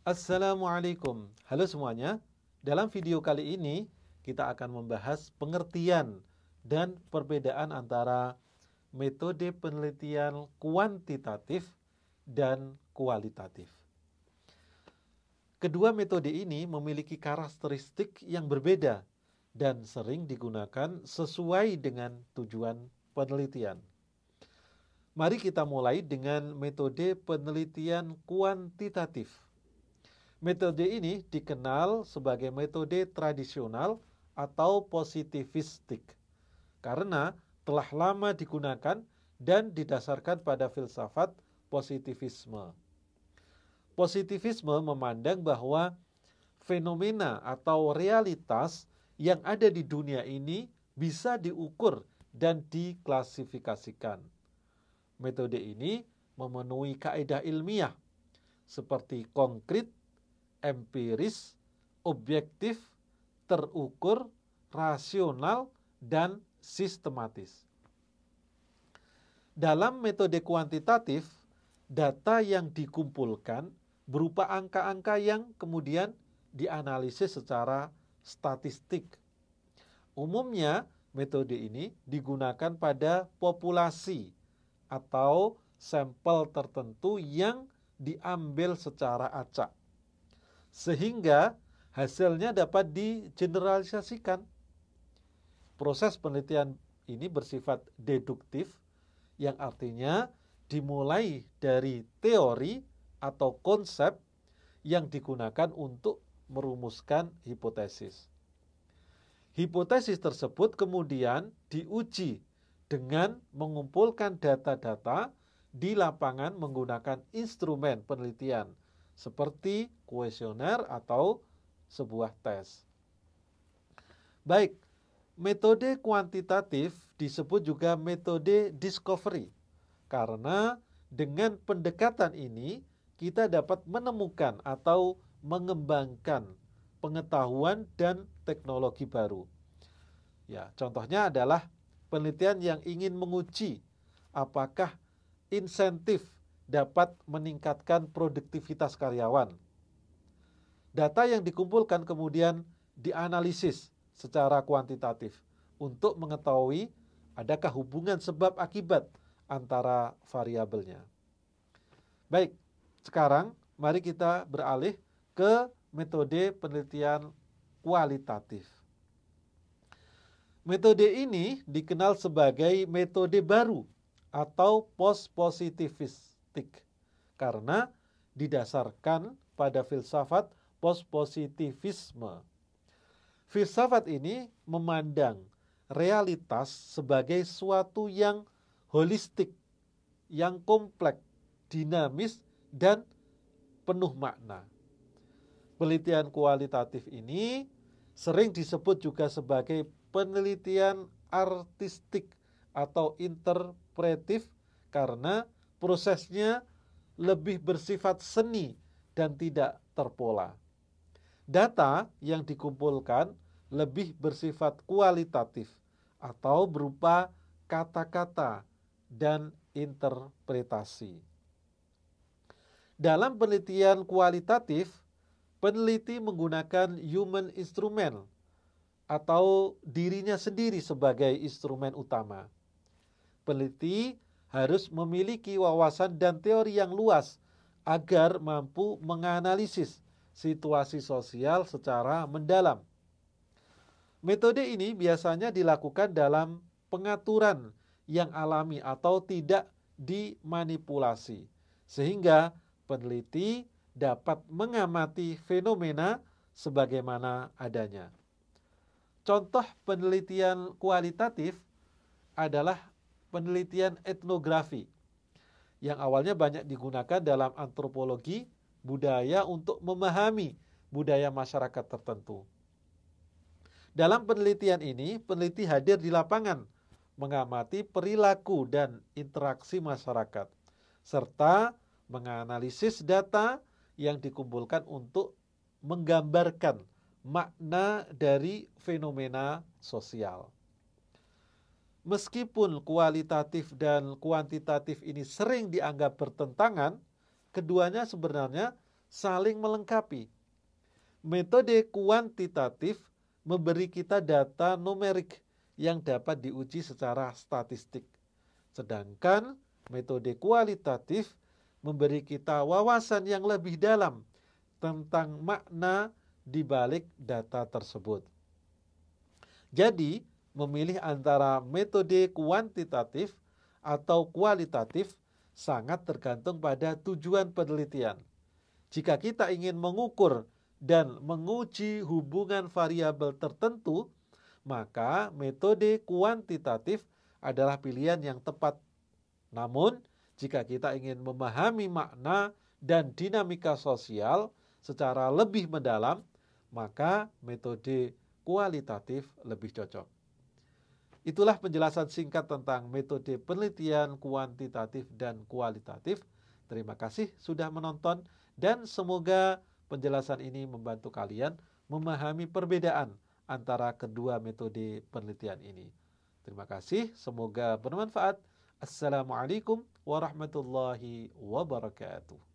Assalamualaikum. Halo semuanya. Dalam video kali ini kita akan membahas pengertian dan perbedaan antara metode penelitian kuantitatif dan kualitatif. Kedua metode ini memiliki karakteristik yang berbeda dan sering digunakan sesuai dengan tujuan penelitian. Mari kita mulai dengan metode penelitian kuantitatif. Metode ini dikenal sebagai metode tradisional atau positivistik karena telah lama digunakan dan didasarkan pada filsafat positivisme. Positivisme memandang bahwa fenomena atau realitas yang ada di dunia ini bisa diukur dan diklasifikasikan. Metode ini memenuhi kaidah ilmiah seperti konkret, empiris, objektif, terukur, rasional, dan sistematis. Dalam metode kuantitatif, data yang dikumpulkan berupa angka-angka yang kemudian dianalisis secara statistik. Umumnya, metode ini digunakan pada populasi atau sampel tertentu yang diambil secara acak, sehingga hasilnya dapat digeneralisasikan. Proses penelitian ini bersifat deduktif, yang artinya dimulai dari teori atau konsep yang digunakan untuk merumuskan hipotesis. Hipotesis tersebut kemudian diuji dengan mengumpulkan data-data di lapangan menggunakan instrumen penelitian seperti kuesioner atau sebuah tes. Baik, metode kuantitatif disebut juga metode discovery karena dengan pendekatan ini kita dapat menemukan atau mengembangkan pengetahuan dan teknologi baru. Ya, contohnya adalah penelitian yang ingin menguji apakah insentif dapat meningkatkan produktivitas karyawan. Data yang dikumpulkan kemudian dianalisis secara kuantitatif untuk mengetahui adakah hubungan sebab akibat antara variabelnya. Baik, sekarang mari kita beralih ke metode penelitian kualitatif. Metode ini dikenal sebagai metode baru atau post-positivistik karena didasarkan pada filsafat post-positivisme. Filsafat ini memandang realitas sebagai suatu yang holistik, yang kompleks, dinamis, dan penuh makna. Penelitian kualitatif ini sering disebut juga sebagai penelitian artistik atau interpretif karena prosesnya lebih bersifat seni dan tidak terpola. Data yang dikumpulkan lebih bersifat kualitatif atau berupa kata-kata dan interpretasi. Dalam penelitian kualitatif, peneliti menggunakan human instrument atau dirinya sendiri sebagai instrumen utama. Peneliti harus memiliki wawasan dan teori yang luas agar mampu menganalisis situasi sosial secara mendalam. Metode ini biasanya dilakukan dalam pengaturan yang alami atau tidak dimanipulasi, sehingga peneliti dapat mengamati fenomena sebagaimana adanya. Contoh penelitian kualitatif adalah penelitian etnografi yang awalnya banyak digunakan dalam antropologi budaya untuk memahami budaya masyarakat tertentu. Dalam penelitian ini, peneliti hadir di lapangan mengamati perilaku dan interaksi masyarakat serta menganalisis data yang dikumpulkan untuk menggambarkan makna dari fenomena sosial. Meskipun kualitatif dan kuantitatif ini sering dianggap bertentangan, keduanya sebenarnya saling melengkapi. Metode kuantitatif memberi kita data numerik yang dapat diuji secara statistik. Sedangkan metode kualitatif memberi kita wawasan yang lebih dalam tentang makna di balik data tersebut. Jadi, memilih antara metode kuantitatif atau kualitatif sangat tergantung pada tujuan penelitian. Jika kita ingin mengukur dan menguji hubungan variabel tertentu, maka metode kuantitatif adalah pilihan yang tepat. Namun, jika kita ingin memahami makna dan dinamika sosial secara lebih mendalam, maka metode kualitatif lebih cocok. Itulah penjelasan singkat tentang metode penelitian kuantitatif dan kualitatif. Terima kasih sudah menonton dan semoga penjelasan ini membantu kalian memahami perbedaan antara kedua metode penelitian ini. Terima kasih, semoga bermanfaat. Assalamualaikum warahmatullahi wabarakatuh.